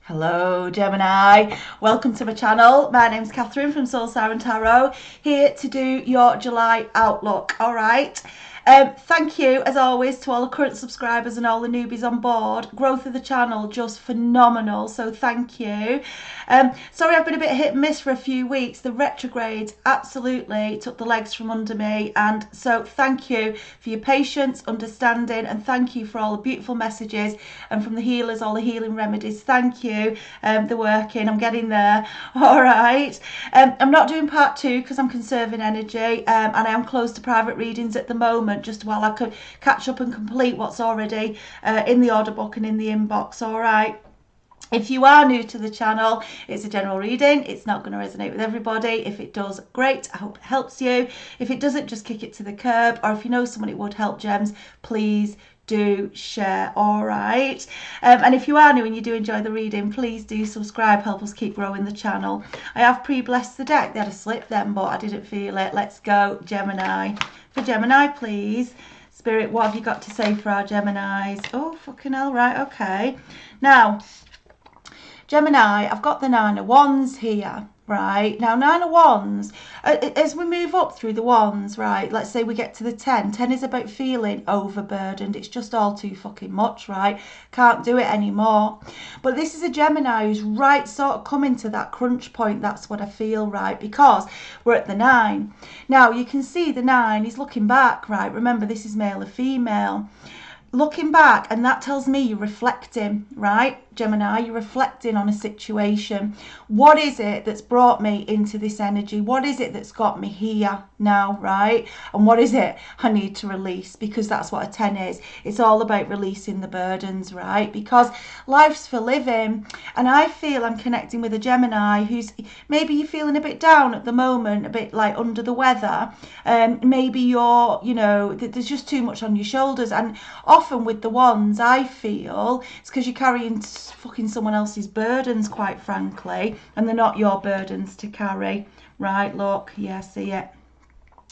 Hello Gemini, welcome to my channel. My name's Catherine from Siren Tarot, here to do your July outlook. All right. Thank you as always to all the current subscribers and all the newbies on board. Growth of the channel just phenomenal, so thank you. Sorry I've been a bit hit and miss for a few weeks. The retrograde absolutely took the legs from under me, and so thank you for your patience, understanding, and thank you for all the beautiful messages and from the healers, all the healing remedies. Thank you. They're working, I'm getting there. All right. I'm not doing part 2 because I'm conserving energy, and I am closed to private readings at the moment, just while I could catch up and complete what's already in the order book and in the inbox. All right. If you are new to the channel, it's a general reading. It's not going to resonate with everybody. If it does, great. I hope it helps you. If it doesn't, just kick it to the curb. Or if you know someone it would help, gems, please do share. All right. And if you are new and you do enjoy the reading, please do subscribe. Help us keep growing the channel. I have pre-blessed the deck. They had a slip then, but I didn't feel it. Let's go, Gemini. For Gemini, please. Spirit, what have you got to say for our Geminis? Oh, fucking hell. Right. Okay. Now, Gemini, I've got the Nine of Wands here, right? Now, Nine of Wands, as we move up through the wands, right, let's say we get to the 10. 10 is about feeling overburdened. It's just all too fucking much, right? Can't do it anymore. But this is a Gemini who's right sort of coming to that crunch point. That's what I feel, right? Because we're at the 9. Now, you can see the 9, he's looking back, right? Remember, this is male or female. Looking back, and that tells me you're reflecting, right, Gemini? You're reflecting on a situation. What is it that's brought me into this energy? What is it that's got me here now, right? And what is it I need to release? Because that's what a 10 is. It's all about releasing the burdens, right? Because life's for living, and I feel I'm connecting with a Gemini who's, maybe you're feeling a bit down at the moment, a bit like under the weather. Maybe you're, you know, there's just too much on your shoulders, and often with the wands, I feel it's because you're carrying fucking someone else's burdens, quite frankly, and they're not your burdens to carry. Right, look, yeah, see it.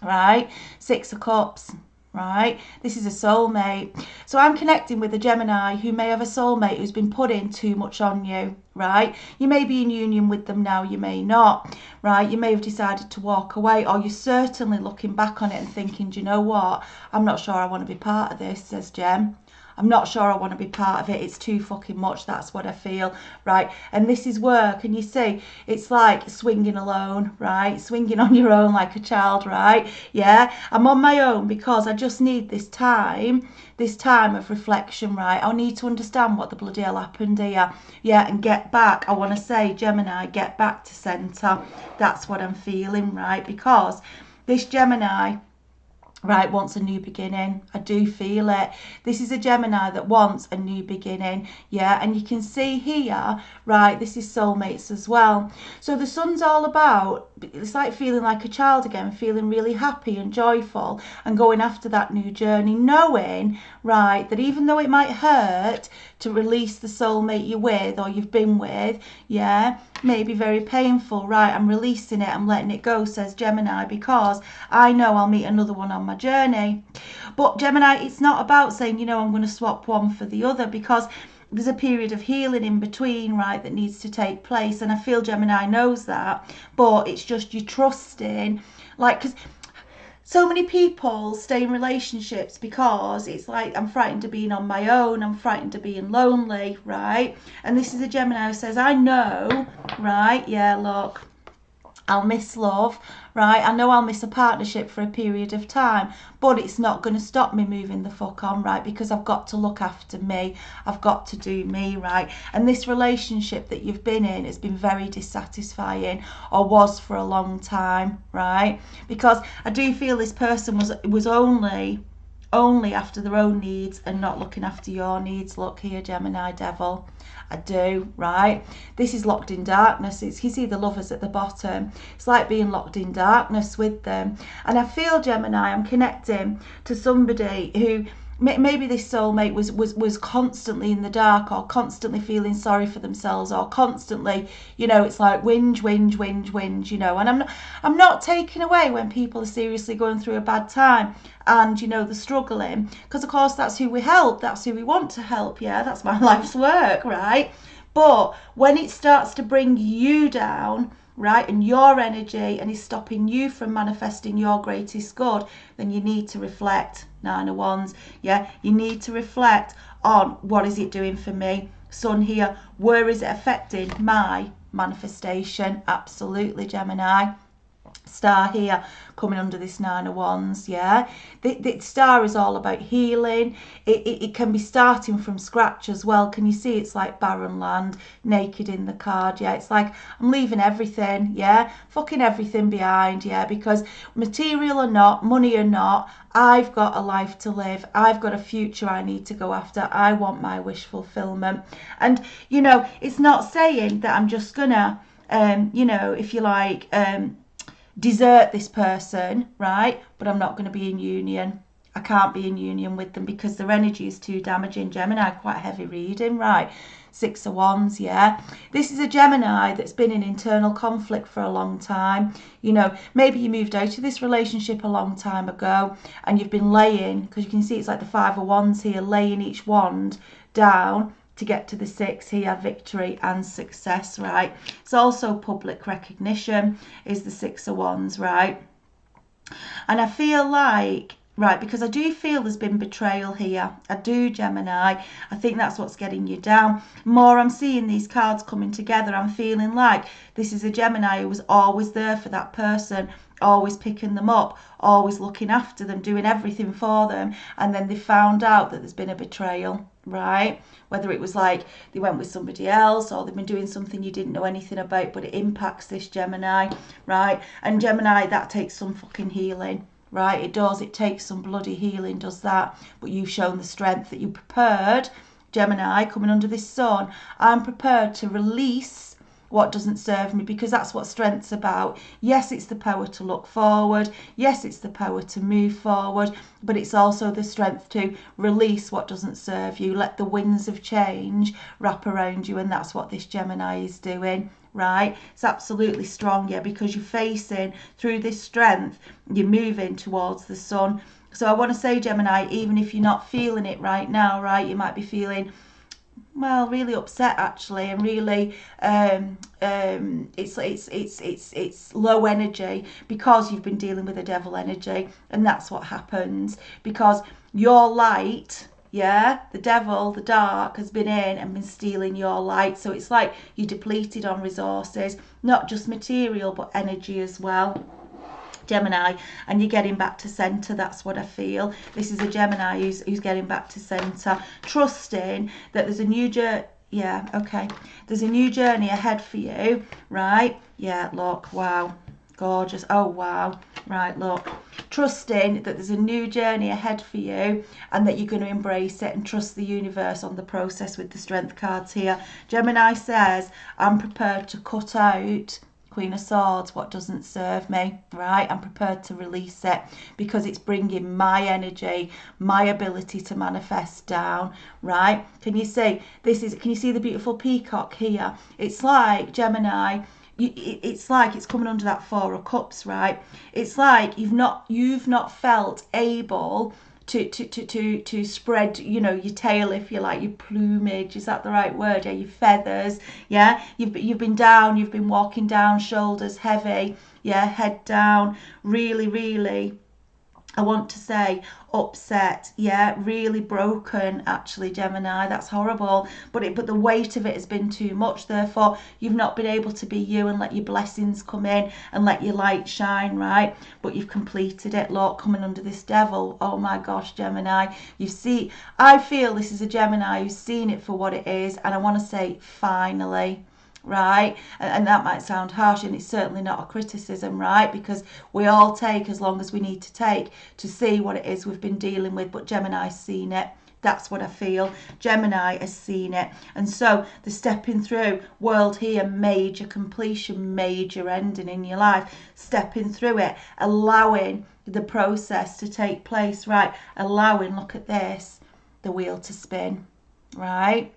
Right, 6 of Cups. Right, this is a soulmate. So I'm connecting with a Gemini who may have a soulmate who's been putting too much on you. Right, you may be in union with them now, you may not. Right, you may have decided to walk away, or you're certainly looking back on it and thinking, do you know what, I'm not sure I want to be part of this, says Gem. I'm not sure I want to be part of it. It's too fucking much. That's what I feel, right? And this is work. And you see, it's like swinging alone, right? Swinging on your own like a child, right? Yeah, I'm on my own because I just need this time of reflection, right? I need to understand what the bloody hell happened here. Yeah, and get back. I want to say, Gemini, get back to centre. That's what I'm feeling, right? Because this Gemini, right, wants a new beginning. I do feel it. This is a Gemini that wants a new beginning. Yeah, and you can see here, right, this is soulmates as well. So the sun's all about, it's like feeling like a child again, feeling really happy and joyful and going after that new journey, knowing, right, that even though it might hurt to release the soulmate you're with or you've been with, yeah, may be very painful, right, I'm releasing it, I'm letting it go, says Gemini, because I know I'll meet another one on my journey. But Gemini, it's not about saying, you know, I'm going to swap one for the other, because there's a period of healing in between, right, that needs to take place, and I feel Gemini knows that, but it's just you trusting, like, because so many people stay in relationships because it's like, I'm frightened of being on my own, I'm frightened of being lonely, right? And this is a Gemini who says, I know, right, yeah, look, I'll miss love, right? I know I'll miss a partnership for a period of time, but it's not going to stop me moving the fuck on, right? Because I've got to look after me. I've got to do me, right? And this relationship that you've been in has been very dissatisfying, or was for a long time, right? Because I do feel this person was only after their own needs and not looking after your needs. Look here, Gemini Devil. I do, right? This is locked in darkness. You see the lovers at the bottom. It's like being locked in darkness with them. And I feel, Gemini, I'm connecting to somebody who, maybe this soulmate was constantly in the dark, or constantly feeling sorry for themselves, or constantly, you know, it's like whinge, you know. And I'm not taking away when people are seriously going through a bad time and, you know, they're struggling, because of course that's who we help, that's who we want to help. Yeah, that's my life's work, right? But when it starts to bring you down, right, and your energy, and is stopping you from manifesting your greatest good, then you need to reflect. Nine of Wands, yeah, you need to reflect on what is it doing for me. Sun here, where is it affecting my manifestation? Absolutely, Gemini. Star here coming under this Nine of Wands, yeah. The star is all about healing. It can be starting from scratch as well. Can you see it's like barren land, naked in the card, yeah. It's like I'm leaving everything, yeah, fucking everything behind, yeah, because material or not, money or not, I've got a life to live. I've got a future I need to go after. I want my wish fulfillment. And, you know, it's not saying that I'm just gonna, you know, if you like, desert this person, right? But I'm not going to be in union. I can't be in union with them because their energy is too damaging. Gemini, quite heavy reading, right? Six of Wands, yeah. This is a Gemini that's been in internal conflict for a long time. You know, maybe you moved out of this relationship a long time ago and you've been laying, because you can see it's like the Five of Wands here, laying each wand down to get to the six here, victory and success, right? It's also public recognition is the Six of Wands, right? And I feel like, right, because I do feel there's been betrayal here. I do, Gemini. I think that's what's getting you down. More I'm seeing these cards coming together, I'm feeling like this is a Gemini who was always there for that person, always picking them up, always looking after them, doing everything for them, and then they found out that there's been a betrayal, right? Whether it was like they went with somebody else or they've been doing something you didn't know anything about, but it impacts this Gemini, right? And Gemini, that takes some fucking healing, right? It does. It takes some bloody healing, does that. But you've shown the strength that you're prepared, Gemini, coming under this sun. I'm prepared to release what doesn't serve me, because that's what strength's about. Yes, it's the power to look forward. Yes, it's the power to move forward, but it's also the strength to release what doesn't serve you. Let the winds of change wrap around you, and that's what this Gemini is doing, right? It's absolutely strong, yeah, because you're facing through this strength, you're moving towards the sun. So I want to say, Gemini, even if you're not feeling it right now, right, you might be feeling, well, really upset actually, and really it's low energy because you've been dealing with a devil energy, and that's what happens because your light, yeah, the devil, the dark, has been in and been stealing your light. So it's like you're depleted on resources, not just material but energy as well, Gemini, and you're getting back to center. That's what I feel. This is a Gemini who's getting back to center, trusting that there's a new journey. Yeah, okay, there's a new journey ahead for you, right? Yeah, look, wow, gorgeous. Oh wow, right, look, trusting that there's a new journey ahead for you and that you're going to embrace it and trust the universe on the process with the strength cards here. Gemini says, I'm prepared to cut out, Queen of Swords, what doesn't serve me, right? I'm prepared to release it because it's bringing my energy, my ability to manifest down, right? Can you see this is, can you see the beautiful peacock here? It's like, Gemini, it's like it's coming under that Four of Cups, right? It's like you've not felt able to spread, you know, your tail, if you like, your plumage, is that the right word? Yeah, your feathers, yeah. You've been down, you've been walking down, shoulders heavy, yeah, head down, really, I want to say upset, yeah, really broken actually, Gemini. That's horrible, but the weight of it has been too much, therefore you've not been able to be you and let your blessings come in and let your light shine, right? But you've completed it. Look, coming under this devil, oh my gosh, Gemini, you see, I feel this is a Gemini who's seen it for what it is, and I want to say finally, right? And that might sound harsh, and it's certainly not a criticism, right? Because we all take as long as we need to take to see what it is we've been dealing with, but Gemini's seen it. That's what I feel. Gemini has seen it, and so the stepping through world here, major completion, major ending in your life, stepping through it, allowing the process to take place, right? Allowing, look at this, the wheel to spin, right?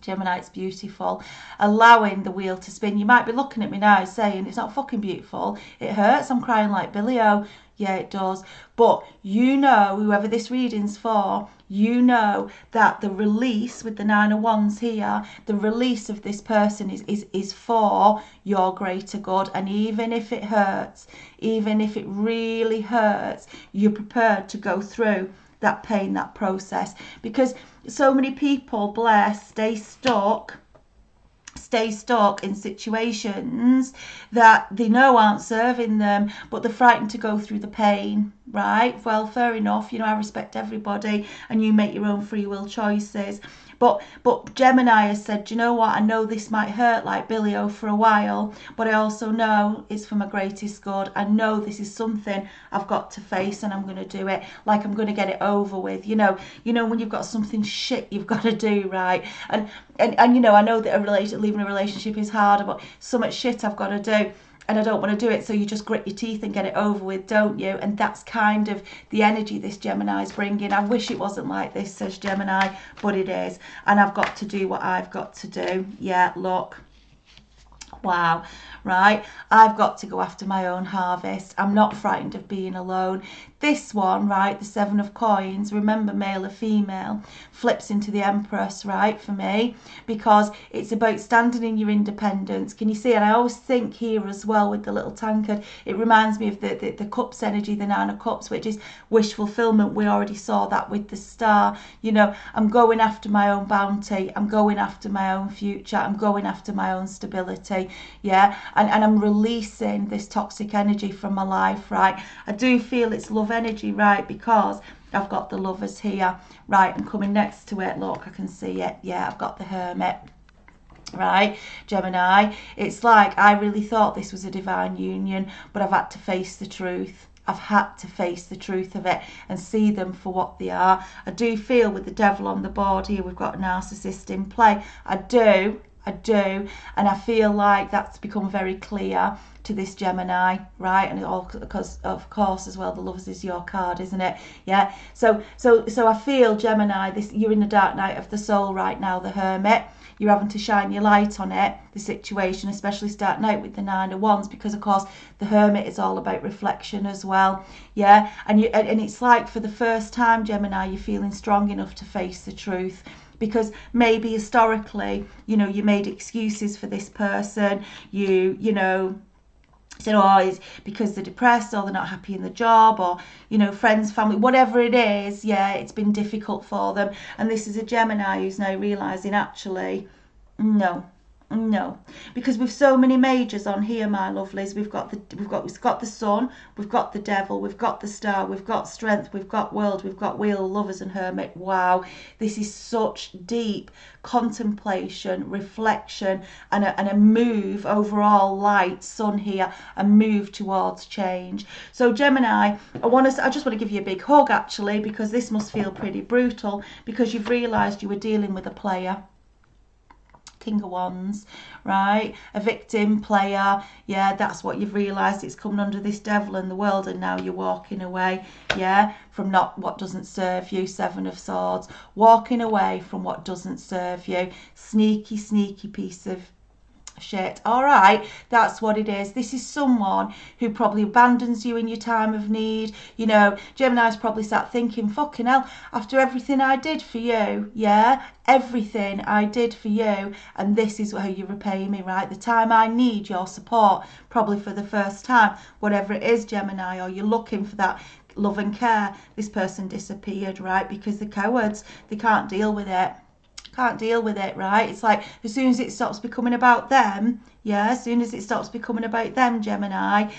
Gemini, it's beautiful. Allowing the wheel to spin. You might be looking at me now saying, it's not fucking beautiful. It hurts. I'm crying like Billy O. Yeah, it does. But you know, whoever this reading's for, you know that the release with the Nine of Wands here, the release of this person is for your greater good. And even if it hurts, even if it really hurts, you're prepared to go through that pain, that process. Because so many people, bless, stay stuck in situations that they know aren't serving them, but they're frightened to go through the pain, right? Well, fair enough, you know, I respect everybody and you make your own free will choices. But Gemini has said, do you know what, I know this might hurt like Billy O for a while, but I also know it's for my greatest good. I know this is something I've got to face and I'm going to do it. Like, I'm going to get it over with. You know when you've got something shit you've got to do, right? And you know, I know that leaving a relationship is harder, but so much shit I've got to do and I don't want to do it, so you just grit your teeth and get it over with, don't you? And that's kind of the energy this Gemini is bringing. I wish it wasn't like this, says Gemini, but it is. And I've got to do what I've got to do. Yeah, look. Wow, right? I've got to go after my own harvest. I'm not frightened of being alone. This one, right, the Seven of Coins, remember male or female, flips into the Empress, right, for me, because it's about standing in your independence. Can you see? And I always think here as well with the little tankard, it reminds me of the Cups energy, the Nine of Cups, which is wish fulfillment. We already saw that with the Star. You know, I'm going after my own bounty. I'm going after my own future. I'm going after my own stability. Yeah, and I'm releasing this toxic energy from my life, right? I do feel it's love energy, right, because I've got the Lovers here, right, and coming next to it, look, I can see it. Yeah, I've got the Hermit, right, Gemini. It's like I really thought this was a divine union, but I've had to face the truth. I've had to face the truth of it and see them for what they are. I do feel with the Devil on the board here, we've got a narcissist in play. I do, and I feel like that's become very clear to this Gemini, right? And it all, because of course as well, the Lovers is your card, isn't it? Yeah. So I feel, Gemini, this, you're in the dark night of the soul right now, the Hermit. You're having to shine your light on it, the situation, especially starting out with the Nine of Wands, because of course the Hermit is all about reflection as well. Yeah, and it's like for the first time, Gemini, you're feeling strong enough to face the truth. Because maybe historically, you know, you made excuses for this person, you know, said, oh, it's because they're depressed or they're not happy in the job, or, you know, friends, family, whatever it is. Yeah, it's been difficult for them. And this is a Gemini who's now realising, actually, no, because with so many majors on here, my lovelies, we've got the Sun, we've got the Devil, we've got the Star, we've got Strength, we've got World, we've got Wheel, Lovers and Hermit. Wow, this is such deep contemplation, reflection, and a move, overall light, Sun here, a move towards change. So Gemini, I just want to give you a big hug, actually, because this must feel pretty brutal, because you've realised you were dealing with a player. King of Wands, right? A victim, player. Yeah, that's what you've realised. It's coming under this Devil in the World, and now you're walking away, yeah, from not what doesn't serve you. Seven of Swords, walking away from what doesn't serve you. Sneaky piece of shit. All right, that's what it is. This is someone who probably abandons you in your time of need. You know, Gemini's probably sat thinking, fucking hell, after everything I did for you, yeah, everything I did for you, and this is how you repay me, right? The time I need your support, probably for the first time, whatever it is, Gemini, or you're looking for that love and care, this person disappeared, right? Because the cowards, they can't deal with it. Right? It's like as soon as it stops becoming about them, yeah, as soon as it stops becoming about them, Gemini,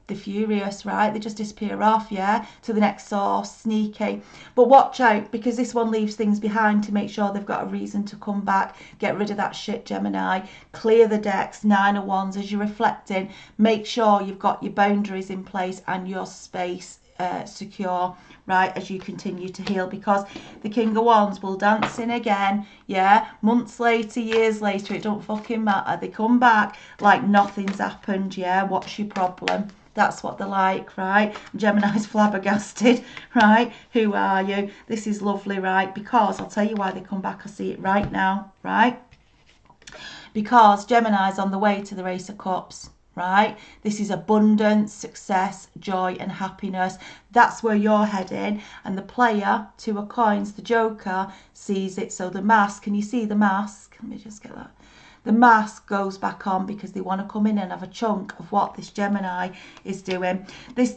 they're furious, right? They just disappear off, yeah, to the next source. Sneaky. But watch out, because this one leaves things behind to make sure they've got a reason to come back. Get rid of that shit, Gemini. Clear the decks. Nine of Wands. As you're reflecting, make sure you've got your boundaries in place and your space secure, right, as you continue to heal, because the King of Wands will dance in again, yeah, months later, years later, it don't fucking matter. They come back like nothing's happened, yeah. What's your problem? That's what they're like, right? Gemini's flabbergasted, right? Who are you? This is lovely, right? Because I'll tell you why they come back. I see it right now, right? Because Gemini's on the way to the Ace of Cups, right? This is abundance, success, joy and happiness. That's where you're heading. And the player, 2 of coins, the joker, sees it. So the mask, can you see the mask? Let me just get that. The mask goes back on because they want to come in and have a chunk of what this Gemini is doing. This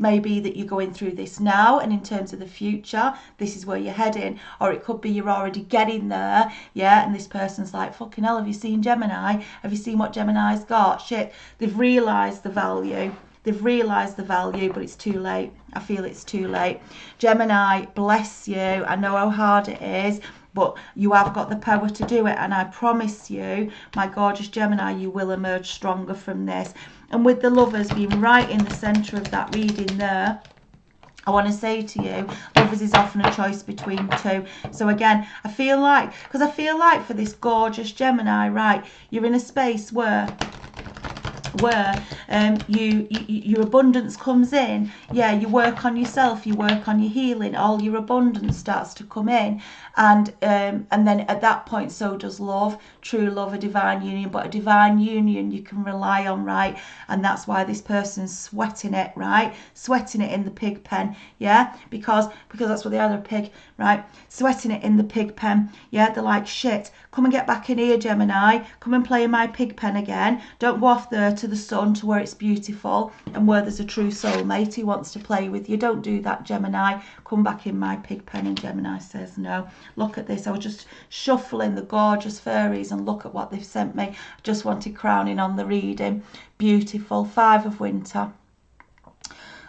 may be that you're going through this now, and in terms of the future, this is where you're heading. Or it could be you're already getting there, yeah, and this person's like, fucking hell, have you seen Gemini? Have you seen what Gemini's got? Shit, they've realised the value. They've realised the value, but it's too late. I feel it's too late. Gemini, bless you. I know how hard it is, but you have got the power to do it. And I promise you, my gorgeous Gemini, you will emerge stronger from this. And with the Lovers being right in the centre of that reading there, I want to say to you, Lovers is often a choice between 2. So again, I feel like for this gorgeous Gemini, right, you're in a space where your abundance comes in. Yeah, you work on yourself, you work on your healing, all your abundance starts to come in, and then at that point, so does love, true love, a divine union. But a divine union you can rely on, right? And that's why this person's sweating it, right? Sweating it in the pig pen, yeah, because that's what they are, they're a pig, right? Sweating it in the pig pen, yeah. They're like, shit, come and get back in here, Gemini, come and play in my pig pen again. Don't go off there to the sun, to where it's beautiful and where there's a true soulmate who wants to play with you. Don't do that, Gemini. Come back in my pig pen. And Gemini says no. Look at this. I was just shuffling the gorgeous fairies and look at what they've sent me. I just wanted crowning on the reading. Beautiful. 5 of winter.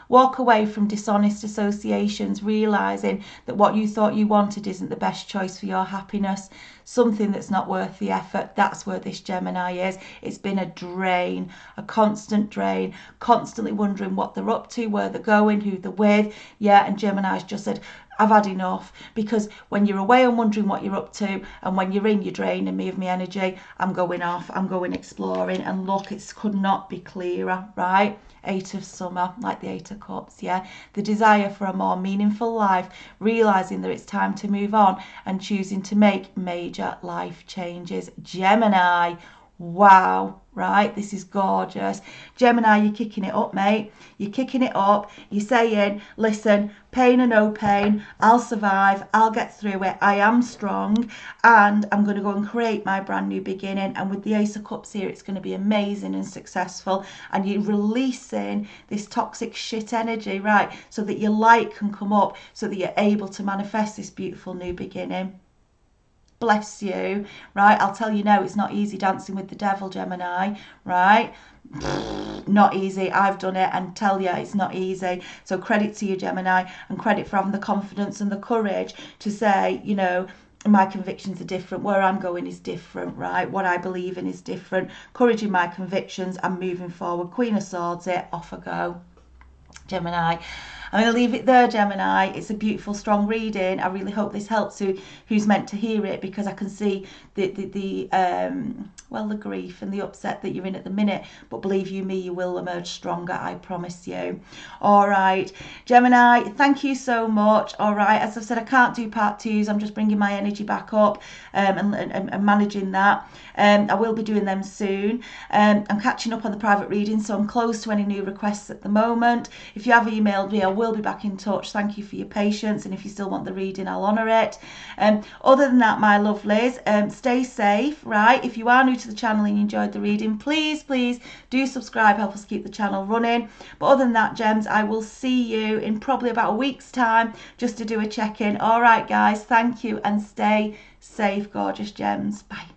Walk away from dishonest associations, realising that what you thought you wanted isn't the best choice for your happiness. Something that's not worth the effort. That's where this Gemini is. It's been a drain, a constant drain, constantly wondering what they're up to, where they're going, who they're with. Yeah, and Gemini's just said, I've had enough, because when you're away I'm wondering what you're up to, and when you're in, you're draining me of my energy. I'm going off, I'm going exploring, and look, it could not be clearer, right? 8 of summer, like the 8 of cups, yeah. The desire for a more meaningful life, realising that it's time to move on and choosing to make major life changes. Gemini, wow, right? This is gorgeous. Gemini, you're kicking it up, mate. You're kicking it up. You're saying, listen, pain or no pain, I'll survive. I'll get through it. I am strong, and I'm going to go and create my brand new beginning. And with the Ace of Cups here, it's going to be amazing and successful. And you're releasing this toxic shit energy, right? So that your light can come up, so that you're able to manifest this beautiful new beginning. Bless you, right? I'll tell you now, it's not easy dancing with the devil, Gemini, right? Not easy. I've done it and tell you it's not easy. So credit to you, Gemini, and credit for having the confidence and the courage to say, you know, my convictions are different, where I'm going is different, right? What I believe in is different. Courage in my convictions, I'm moving forward. Queen of Swords it, off I go. Gemini. I'm going to leave it there, Gemini. It's a beautiful, strong reading. I really hope this helps who's meant to hear it, because I can see the grief and the upset that you're in at the minute. But believe you me, you will emerge stronger. I promise you. All right, Gemini, thank you so much. All right, as I've said, I can't do part 2s. I'm just bringing my energy back up and managing that. I will be doing them soon. I'm catching up on the private reading, so I'm closed to any new requests at the moment. If you have emailed me, I will be back in touch. Thank you for your patience, and if you still want the reading, I'll honour it. Other than that, my lovelies, stay safe, right? If you are new to the channel and you enjoyed the reading, please do subscribe, help us keep the channel running. But other than that, gems, I will see you in probably about a week's time just to do a check-in. All right, guys, thank you, and stay safe, gorgeous gems. Bye.